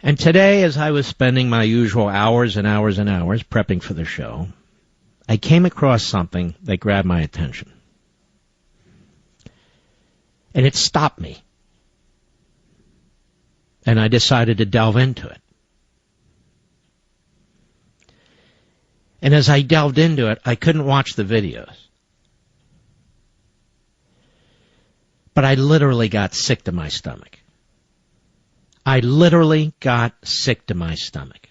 And today, as I was spending my usual hours and hours and hours prepping for the show, I came across something that grabbed my attention. And it stopped me. And I decided to delve into it. And as I delved into it, I couldn't watch the videos. But I literally got sick to my stomach. I literally got sick to my stomach.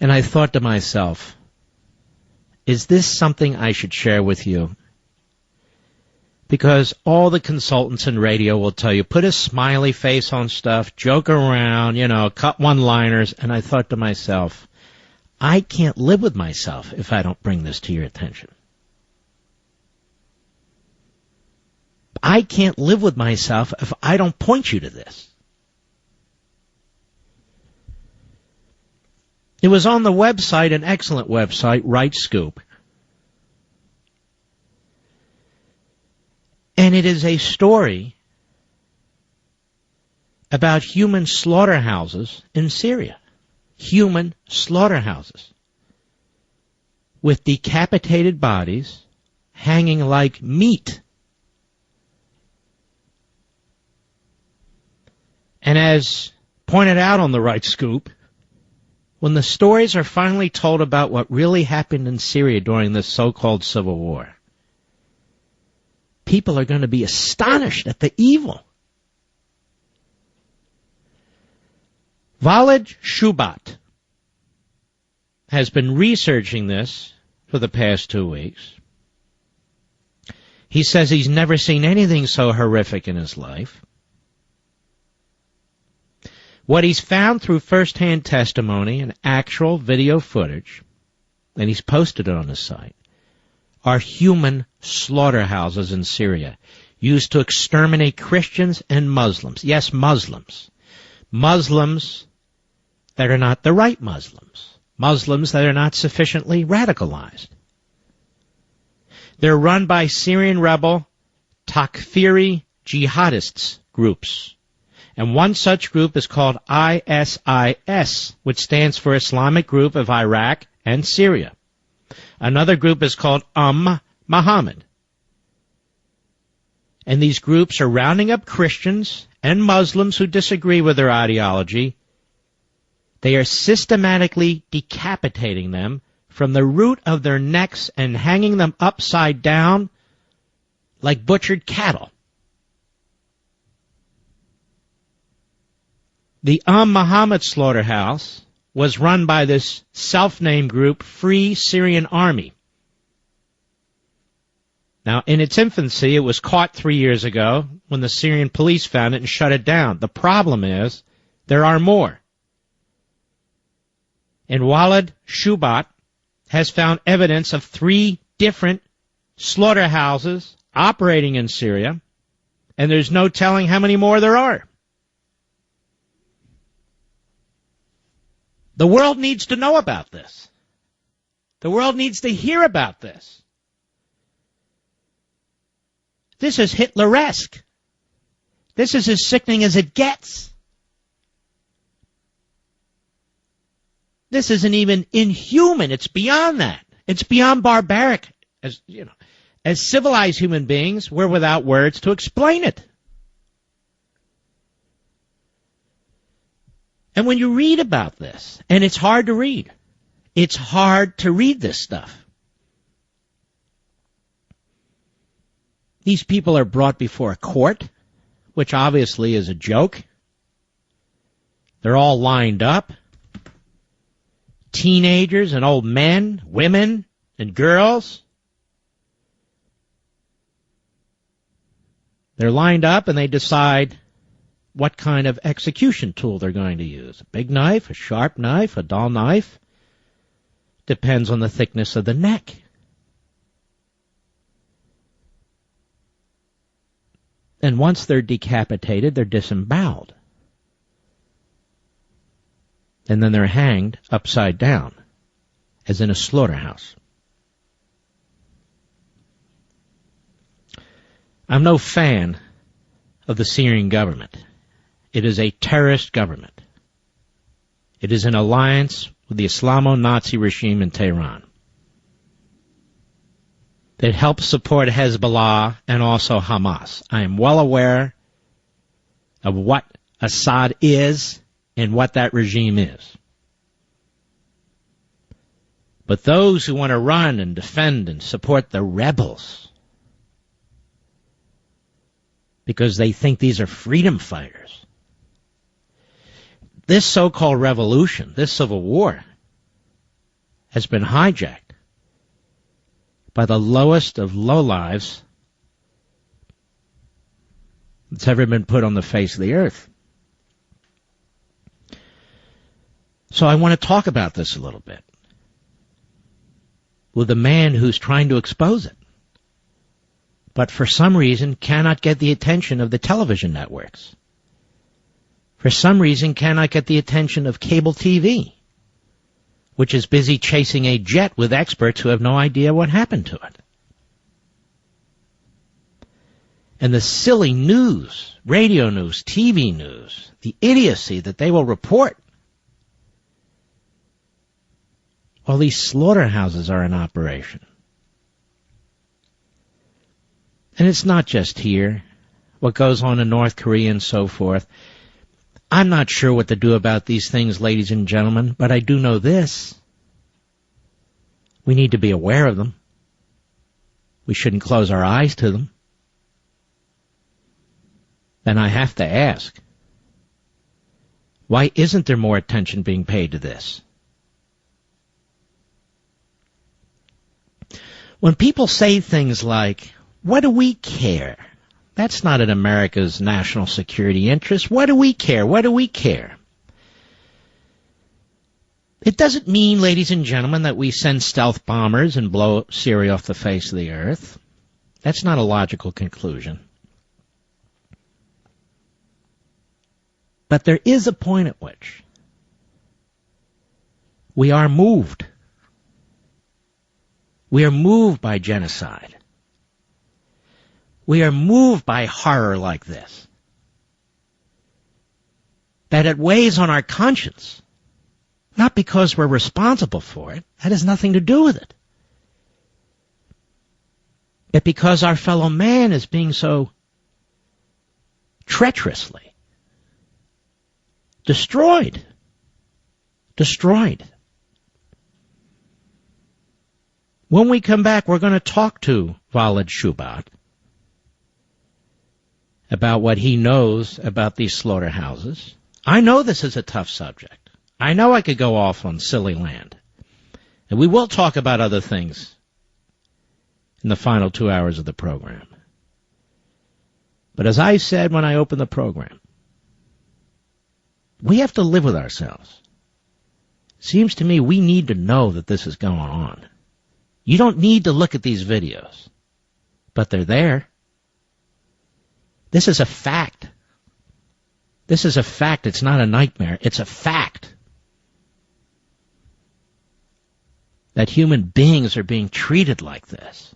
And I thought to myself, is this something I should share with you? Because all the consultants in radio will tell you, put a smiley face on stuff, joke around, cut one-liners. And I thought to myself, I can't live with myself if I don't bring this to your attention. I can't live with myself if I don't point you to this. It was on the website, an excellent website, Right Scoop. And it is a story about human slaughterhouses in Syria. Human slaughterhouses. With decapitated bodies hanging like meat. And as pointed out on the Right Scoop, when the stories are finally told about what really happened in Syria during this so-called civil war, people are going to be astonished at the evil. Walid Shoebat has been researching this for the past 2 weeks. He says he's never seen anything so horrific in his life. What he's found through first-hand testimony and actual video footage, and he's posted it on his site, are human slaughterhouses in Syria used to exterminate Christians and Muslims. Yes, Muslims. Muslims that are not the right Muslims. Muslims that are not sufficiently radicalized. They're run by Syrian rebel Takfiri jihadists groups. And one such group is called ISIS, which stands for Islamic Group of Iraq and Syria. Another group is called Muhammad. And these groups are rounding up Christians and Muslims who disagree with their ideology. They are systematically decapitating them from the root of their necks and hanging them upside down like butchered cattle. The Muhammad slaughterhouse was run by this self-named group, Free Syrian Army. Now, in its infancy, it was caught 3 years ago when the Syrian police found it and shut it down. The problem is, there are more. And Walid Shoebat has found evidence of 3 different slaughterhouses operating in Syria, and there's no telling how many more there are. The world needs to know about this. The world needs to hear about this. This is Hitleresque. This is as sickening as it gets. This isn't even inhuman. It's beyond that. It's beyond barbaric. As civilized human beings, we're without words to explain it. And when you read about this, and it's hard to read. It's hard to read this stuff. These people are brought before a court, which obviously is a joke. They're all lined up. Teenagers and old men, women and girls. They're lined up and they decide what kind of execution tool they're going to use. A big knife, a sharp knife, a dull knife. Depends on the thickness of the neck. And once they're decapitated, they're disemboweled. And then they're hanged upside down, as in a slaughterhouse. I'm no fan of the Syrian government. It is a terrorist government. It is in alliance with the Islamo-Nazi regime in Tehran. It helps support Hezbollah and also Hamas. I am well aware of what Assad is and what that regime is. But those who want to run and defend and support the rebels because they think these are freedom fighters, this so-called revolution, this civil war, has been hijacked by the lowest of lowlives that's ever been put on the face of the earth. So I want to talk about this a little bit with a man who's trying to expose it, but for some reason cannot get the attention of the television networks. For some reason cannot get the attention of cable TV, which is busy chasing a jet with experts who have no idea what happened to it. And the silly news, radio news, TV news, the idiocy that they will report. All these slaughterhouses are in operation. And it's not just here, what goes on in North Korea and so forth. I'm not sure what to do about these things, ladies and gentlemen, but I do know this. We need to be aware of them. We shouldn't close our eyes to them. Then I have to ask, why isn't there more attention being paid to this? When people say things like, what do we care? That's not in America's national security interest. What do we care? What do we care? It doesn't mean, ladies and gentlemen, that we send stealth bombers and blow Syria off the face of the earth. That's not a logical conclusion. But there is a point at which we are moved. We are moved by genocide. We are moved by horror like this. That it weighs on our conscience. Not because we're responsible for it. That has nothing to do with it. But because our fellow man is being so treacherously destroyed. Destroyed. When we come back, we're going to talk to Walid Shoebat about what he knows about these slaughterhouses. I know this is a tough subject. I know I could go off on silly land. And we will talk about other things in the final 2 hours of the program. But as I said when I opened the program, we have to live with ourselves. Seems to me we need to know that this is going on. You don't need to look at these videos, but they're there. This is a fact. This is a fact. It's not a nightmare. It's a fact that human beings are being treated like this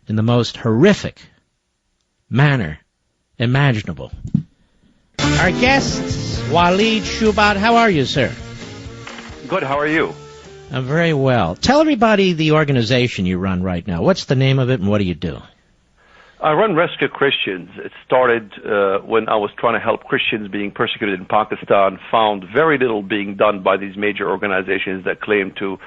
in the most horrific manner imaginable. Our guest, Walid Shoebat. How are you, sir? Good. How are you? I'm very well. Tell everybody the organization you run right now. What's the name of it and what do you do? I run Rescue Christians. It started when I was trying to help Christians being persecuted in Pakistan, found very little being done by these major organizations that claim to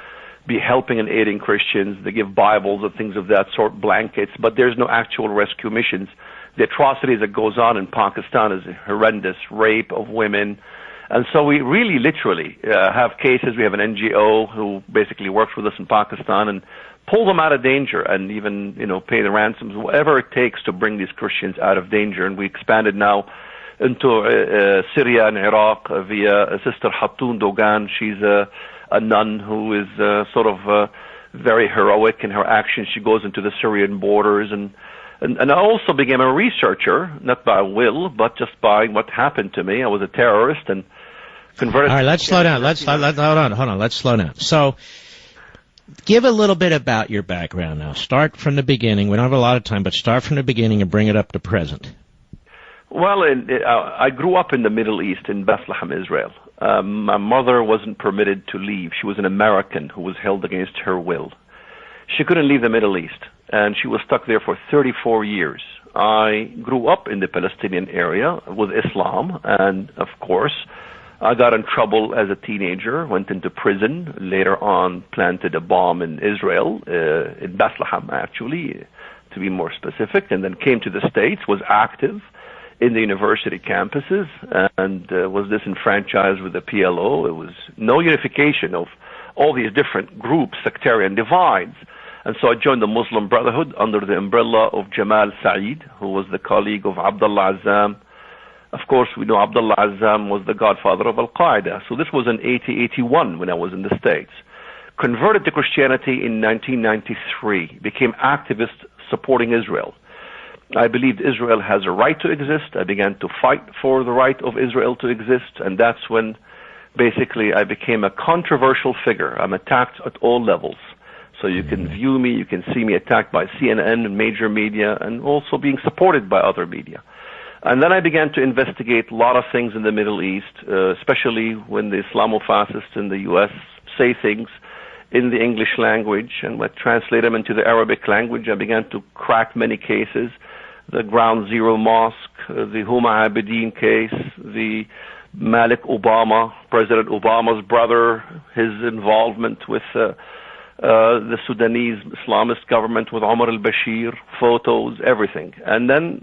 be helping and aiding Christians. They give Bibles and things of that sort, blankets, but there's no actual rescue missions. The atrocities that goes on in Pakistan is horrendous, rape of women. And so we really literally have cases. We have an NGO who basically works with us in Pakistan and pull them out of danger and even, pay the ransoms, whatever it takes to bring these Christians out of danger. And we expanded now into Syria and Iraq via Sister Hatun Dogan. She's a nun who is very heroic in her actions. She goes into the Syrian borders and I also became a researcher, not by will, but just by what happened to me. I was a terrorist and converted. All right, let's slow down. Hold on. Let's slow down. So, give a little bit about your background now. Start from the beginning. We don't have a lot of time, but start from the beginning and bring it up to present. Well, I grew up in the Middle East, in Bethlehem, Israel. My mother wasn't permitted to leave. She was an American who was held against her will. She couldn't leave the Middle East, and she was stuck there for 34 years. I grew up in the Palestinian area with Islam, and of course, I got in trouble as a teenager, went into prison, later on planted a bomb in Israel, in Bethlehem actually, to be more specific, and then came to the States, was active in the university campuses, and was disenfranchised with the PLO. It was no unification of all these different groups, sectarian divides. And so I joined the Muslim Brotherhood under the umbrella of Jamal Saeed, who was the colleague of Abdullah Azzam. Of course, we know Abdullah Azzam was the godfather of Al-Qaeda. So this was in 1981 when I was in the States. Converted to Christianity in 1993, became activist supporting Israel. I believed Israel has a right to exist. I began to fight for the right of Israel to exist, and that's when basically I became a controversial figure. I'm attacked at all levels. So you can view me, you can see me attacked by CNN and major media, and also being supported by other media. And then I began to investigate a lot of things in the Middle East, especially when the Islamofascists in the U.S. say things in the English language, and would translate them into the Arabic language. I began to crack many cases, the Ground Zero Mosque, the Huma Abedin case, the Malik Obama, President Obama's brother, his involvement with the Sudanese Islamist government with Omar al-Bashir, photos, everything. And then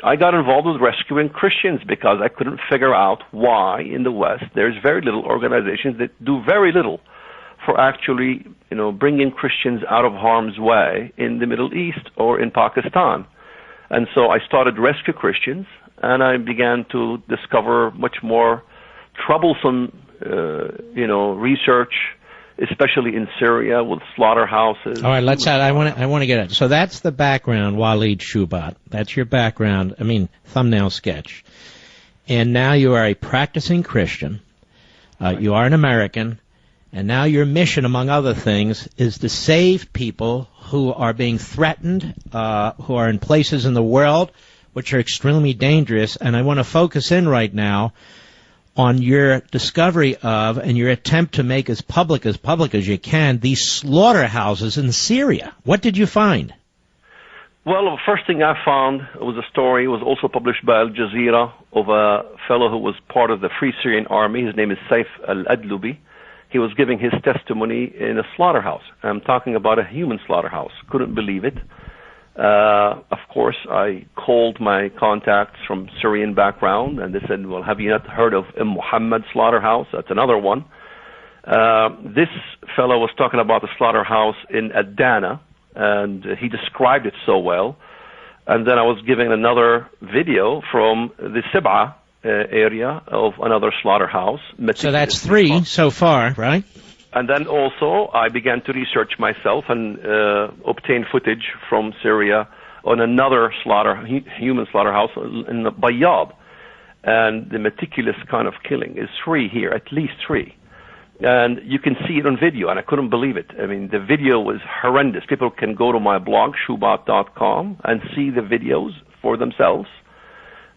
I got involved with rescuing Christians because I couldn't figure out why in the West there's very little organizations that do very little for actually, bringing Christians out of harm's way in the Middle East or in Pakistan. And so I started Rescue Christians, and I began to discover much more troublesome, research, especially in Syria with slaughterhouses. All right, I want to get it. So that's the background, Walid Shoebat. That's your background. Thumbnail sketch. And now you are a practicing Christian. You are an American. And now your mission, among other things, is to save people who are being threatened, who are in places in the world which are extremely dangerous. And I want to focus in right now on your discovery of and your attempt to make as public as you can these slaughterhouses in Syria. What did you find? Well, the first thing I found was a story, it was also published by Al Jazeera, of a fellow who was part of the Free Syrian Army. His name is Saif al-Adlubi. He was giving his testimony in a slaughterhouse. I'm talking about a human slaughterhouse. Couldn't believe it. Of course, I called my contacts from Syrian background, and they said, well, have you not heard of Muhammad slaughterhouse? That's another one. This fellow was talking about the slaughterhouse in Adana, and he described it so well. And then I was giving another video from the Sib'a area of another slaughterhouse. So that's 3 so far, right? And then also I began to research myself and obtain footage from Syria on another human slaughterhouse in Bayyad. And the meticulous kind of killing is 3 here, at least 3. And you can see it on video, and I couldn't believe it. The video was horrendous. People can go to my blog, shoebat.com, and see the videos for themselves.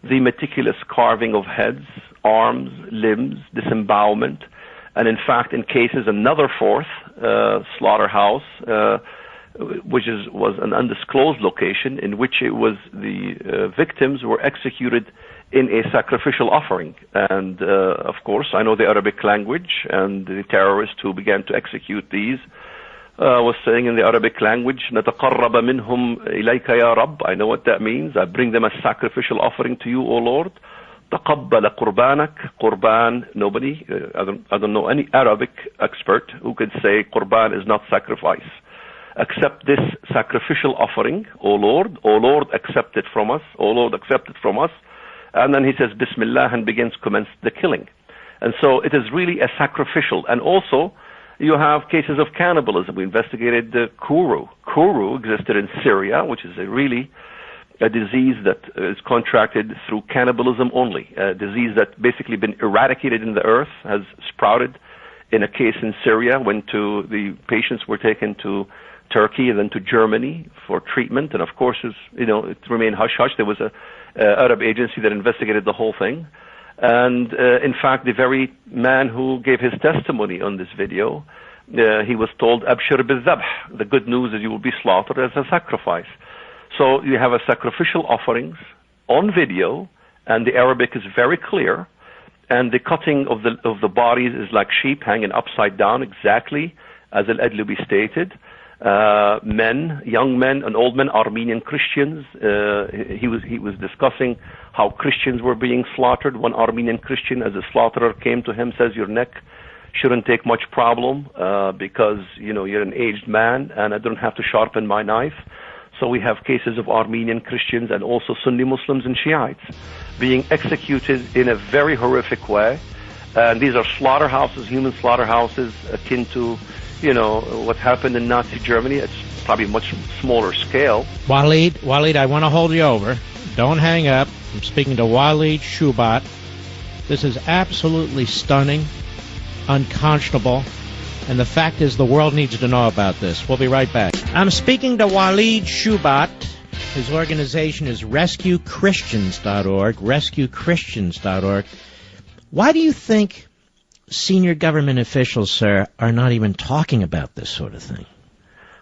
The meticulous carving of heads, arms, limbs, disembowelment, and in fact, in cases, another 4th slaughterhouse, which was an undisclosed location in which it was the victims were executed in a sacrificial offering. And of course, I know the Arabic language, and the terrorists who began to execute these was saying in the Arabic language, نَتَقَرَّبَ مِنْهُمْ إِلَيْكَ يَا رَبِّ. I know what that means. I bring them a sacrificial offering to you, O Lord. تَقَبَّلَ قُرْبَانَكَ. Qurban, nobody, I don't know any Arabic expert who could say Qurban is not sacrifice. Accept this sacrificial offering, O Lord. O Lord, accept it from us. O Lord, accept it from us. And then he says, Bismillah, and commence the killing. And so it is really a sacrificial. And also, you have cases of cannibalism. We investigated Kuru. Kuru existed in Syria, which is a disease that is contracted through cannibalism only. A disease that basically been eradicated in the earth, has sprouted in a case in Syria when the patients were taken to Turkey and then to Germany for treatment. And of course, it remained hush-hush. There was a Arab agency that investigated the whole thing. And in fact, the very man who gave his testimony on this video, he was told, Abshir bil-dhabh, the good news is you will be slaughtered as a sacrifice. So you have a sacrificial offerings on video, and the Arabic is very clear, and the cutting of the bodies is like sheep hanging upside down, exactly as Al-Adlubi stated. Men, young men and old men, Armenian Christians. He was discussing how Christians were being slaughtered. One Armenian Christian, as a slaughterer came to him, says, your neck shouldn't take much problem because you're an aged man and I don't have to sharpen my knife. So we have cases of Armenian Christians and also Sunni Muslims and Shiites being executed in a very horrific way. And these are slaughterhouses, human slaughterhouses, akin to what happened in Nazi Germany. It's probably much smaller scale. Walid, I want to hold you over. Don't hang up. I'm speaking to Walid Shoebat. This is absolutely stunning, unconscionable, and the fact is the world needs to know about this. We'll be right back. I'm speaking to Walid Shoebat. His organization is RescueChristians.org, RescueChristians.org. Why do you think senior government officials, sir, are not even talking about this sort of thing?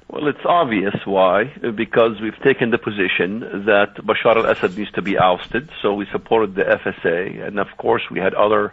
Well, it's obvious why, because we've taken the position that Bashar al-Assad needs to be ousted, so we supported the FSA, and of course we had other,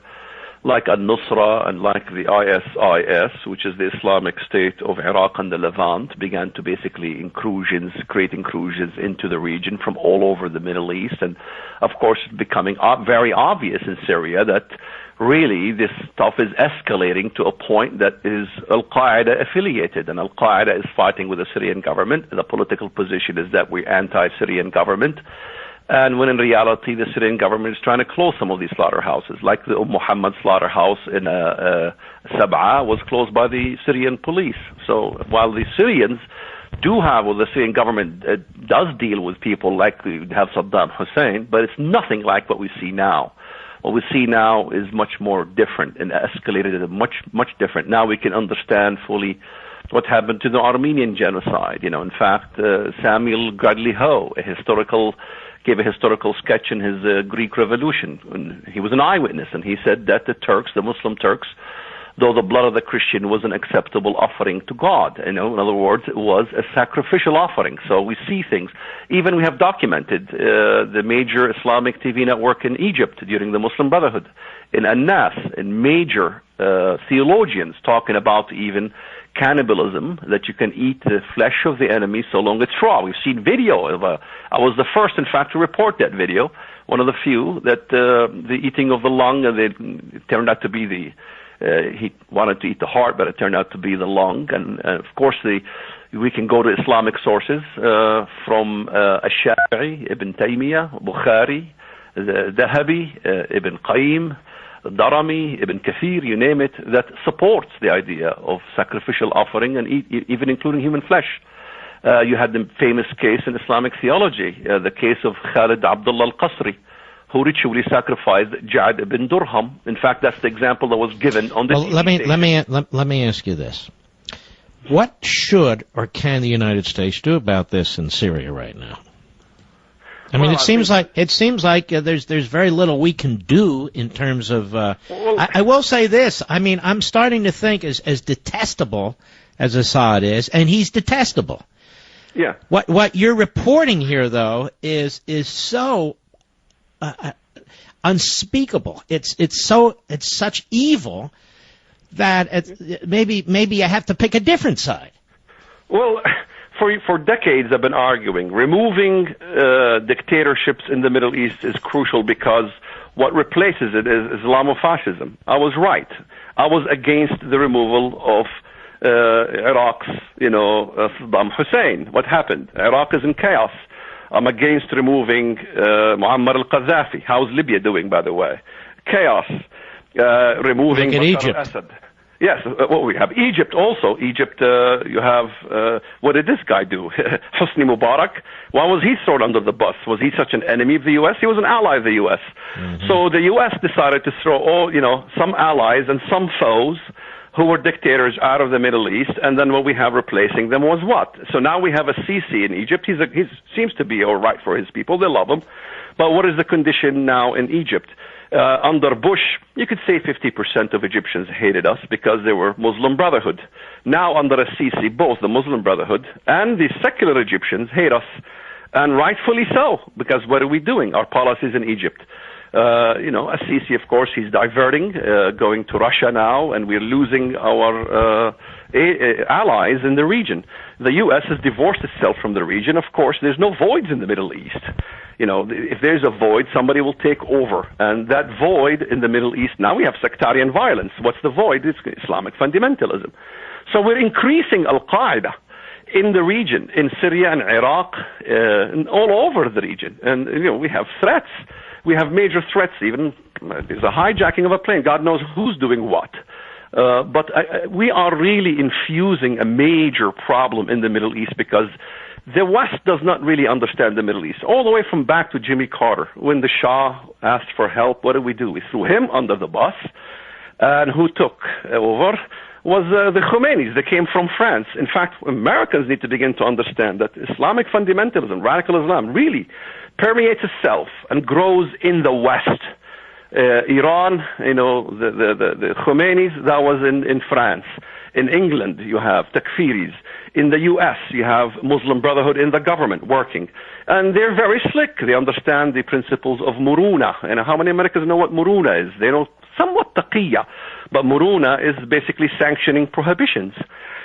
like al-Nusra and like the ISIS, which is the Islamic State of Iraq and the Levant, began to basically create incursions into the region from all over the Middle East, and of course it's becoming very obvious in Syria that really this stuff is escalating to a point that is Al-Qaeda affiliated, and Al-Qaeda is fighting with the Syrian government, and the political position is that we're anti-Syrian government, and when in reality the Syrian government is trying to close some of these slaughterhouses, like the Muhammad slaughterhouse in Sab'a was closed by the Syrian police. So while the Syrians do have, well, the Syrian government does deal with people like we have Saddam Hussein, but it's nothing like what we see now. What we see now is much more different and escalated and much different. Now we can understand fully what happened to the Armenian genocide. In fact, Samuel Gradley-Ho, gave a historical sketch in his Greek Revolution. And he was an eyewitness, and he said that the Muslim Turks, though the blood of the Christian was an acceptable offering to God. In other words, it was a sacrificial offering. So we see things. Even we have documented the major Islamic TV network in Egypt during the Muslim Brotherhood, in An-Nas, and major theologians talking about even cannibalism, that you can eat the flesh of the enemy so long it's raw. We've seen video of I was the first, in fact, to report that video, one of the few, that the eating of the lung, it turned out to be he wanted to eat the heart, but it turned out to be the lung. And of course, we can go to Islamic sources from Ash-Shafi'i, Ibn Taymiyyah, Bukhari, Dahabi, Ibn Qayyim, Darami, Ibn Kathir, you name it, that supports the idea of sacrificial offering and even including human flesh. You had the famous case in Islamic theology, the case of Khalid Abdullah al-Qasri, who ritually sacrificed Ja'ad ibn Durham. In fact, that's the example that was given on this. Well, let me ask you this: what should or can the United States do about this in Syria right now? I mean, it seems like there's very little we can do in terms of. I will say this: I mean, I'm starting to think as detestable as Assad is, and he's detestable. Yeah. What you're reporting here, though, is so unspeakable. It's such evil that maybe I have to pick a different side. Well, for decades I've been arguing removing dictatorships in the Middle East is crucial because what replaces it is Islamofascism. I was right. I was against the removal of Iraq's, Saddam Hussein. What happened? Iraq is in chaos. I'm against removing Muammar al-Qaddafi. How's Libya doing, by the way? Chaos. Removing Bashar al-Assad. Yes, well, we have Egypt also. Egypt, you have, what did this guy do? Hosni Mubarak. Why was he thrown under the bus? Was he such an enemy of the U.S.? He was an ally of the U.S. Mm-hmm. So the U.S. decided to throw some allies and some foes who were dictators out of the Middle East, and then what we have replacing them was what? So now we have a Sisi in Egypt. He seems to be all right for his people. They love him. But what is the condition now in Egypt? Under Bush, you could say 50% of Egyptians hated us because they were Muslim Brotherhood. Now under Sisi, both the Muslim Brotherhood and the secular Egyptians hate us, and rightfully so, because what are we doing? Our policies in Egypt. Sisi, of course, he's diverting, going to Russia now, and we're losing our allies in the region. The U.S. has divorced itself from the region. Of course, there's no voids in the Middle East. If there's a void, somebody will take over. And that void in the Middle East, now we have sectarian violence. What's the void? It's Islamic fundamentalism. So we're increasing Al-Qaeda in the region, in Syria and Iraq, and all over the region. And, we have threats. We have major threats, even there's a hijacking of a plane. God knows who's doing what. But we are really infusing a major problem in the Middle East because the West does not really understand the Middle East. All the way from back to Jimmy Carter, when the Shah asked for help, what did we do? We threw him under the bus. And who took over was the Khomeinis that came from France. In fact, Americans need to begin to understand that Islamic fundamentalism, radical Islam, really permeates itself and grows in the West. Iran, the Khomeinis, that was in France. In England, you have takfiris. In the U.S., you have Muslim Brotherhood in the government working. And they're very slick. They understand the principles of muruna. And how many Americans know what muruna is? They know somewhat taqiyya. But muruna is basically sanctioning prohibitions.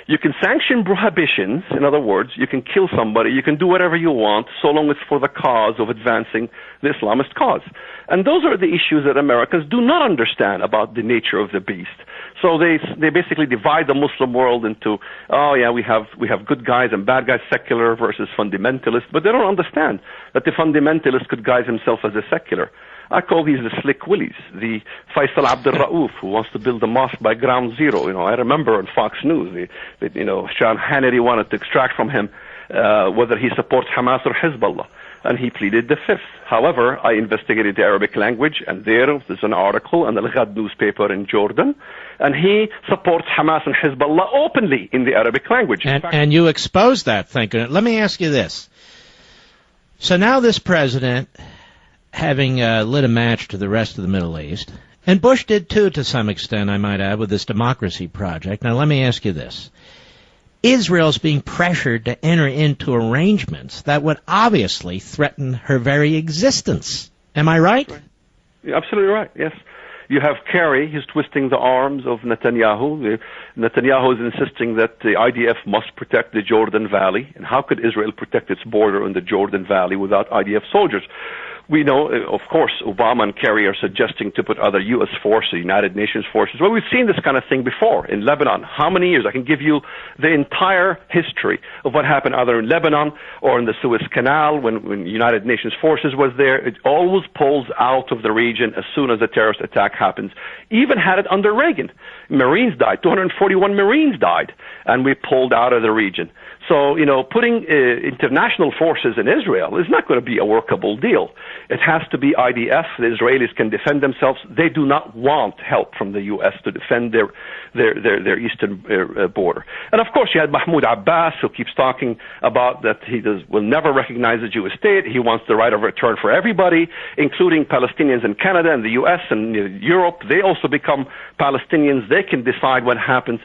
You can sanction prohibitions. In other words, you can kill somebody, you can do whatever you want, so long it's for the cause of advancing the Islamist cause. And those are the issues that Americans do not understand about the nature of the beast. So they basically divide the Muslim world into, we have good guys and bad guys, secular versus fundamentalist, but they don't understand that the fundamentalist could guise himself as a secular. I call these the slick willies, the Faisal Abdul Rauf, who wants to build a mosque by ground zero. I remember on Fox News, Sean Hannity wanted to extract from him whether he supports Hamas or Hezbollah, and he pleaded the fifth. However, I investigated the Arabic language, and there's an article in the Al-Ghad newspaper in Jordan, and he supports Hamas and Hezbollah openly in the Arabic language. And you exposed that thinking. Let me ask you this. So now this president, having lit a match to the rest of the Middle East, and Bush did too to some extent, I might add, with this democracy project. Now let me ask you this. Israel's being pressured to enter into arrangements that would obviously threaten her very existence. Am I right? You're absolutely right, yes. You have Kerry, he's twisting the arms of Netanyahu. Netanyahu is insisting that the IDF must protect the Jordan Valley. And how could Israel protect its border in the Jordan Valley without IDF soldiers? We know, of course, Obama and Kerry are suggesting to put other U.S. forces, United Nations forces. Well, we've seen this kind of thing before in Lebanon. How many years? I can give you the entire history of what happened either in Lebanon or in the Suez Canal when United Nations forces was there. It always pulls out of the region as soon as a terrorist attack happens. Even had it under Reagan. Marines died. 241 Marines died, and we pulled out of the region. So, putting international forces in Israel is not going to be a workable deal. It has to be IDF. The Israelis can defend themselves. They do not want help from the U.S. to defend their eastern border. And, of course, you had Mahmoud Abbas, who keeps talking about that he will never recognize a Jewish state. He wants the right of return for everybody, including Palestinians in Canada and the U.S. and Europe. They also become Palestinians. They can decide what happens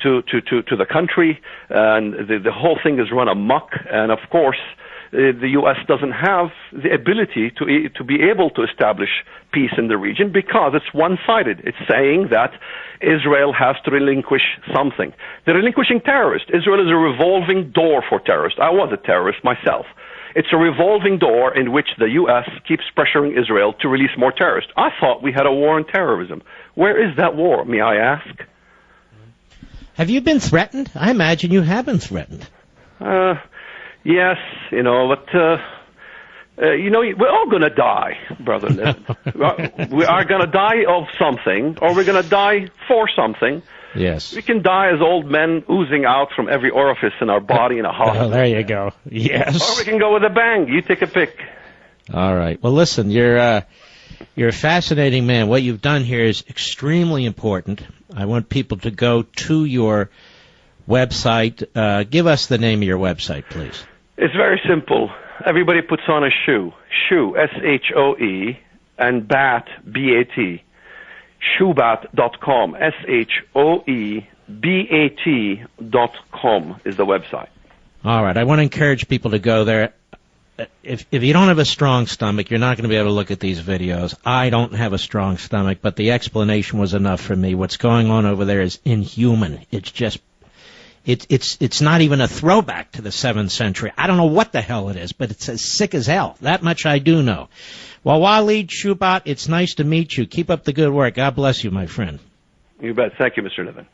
to the country, and the whole thing is run amok. And of course, the U.S. doesn't have the ability to be able to establish peace in the region because it's one-sided. It's saying that Israel has to relinquish something. They're relinquishing terrorists. Israel is a revolving door for terrorists. I was a terrorist myself. It's a revolving door in which the U.S. keeps pressuring Israel to release more terrorists. I thought we had a war on terrorism. Where is that war, may I ask? Have you been threatened? I imagine you have been threatened. Yes, but we're all going to die, brother Levin. We are going to die of something, or we're going to die for something. Yes. We can die as old men oozing out from every orifice in our body in a hospital. Oh, there you go. Yes. Or we can go with a bang. You take a pick. All right. Well, listen, you're a fascinating man. What you've done here is extremely important. I want people to go to your website. Give us the name of your website, please. It's very simple. everybody puts on a shoe. Shoe, S-H-O-E, and bat, B-A-T. Shoebat.com, SHOEBAT.com is the website. All right, I want to encourage people to go there. If you don't have a strong stomach, you're not going to be able to look at these videos. I don't have a strong stomach, but the explanation was enough for me. What's going on over there is inhuman. It's just, it's not even a throwback to the 7th century. I don't know what the hell it is, but it's as sick as hell. That much I do know. Well, Walid Shoebat, it's nice to meet you. Keep up the good work. God bless you, my friend. You bet. Thank you, Mr. Levin.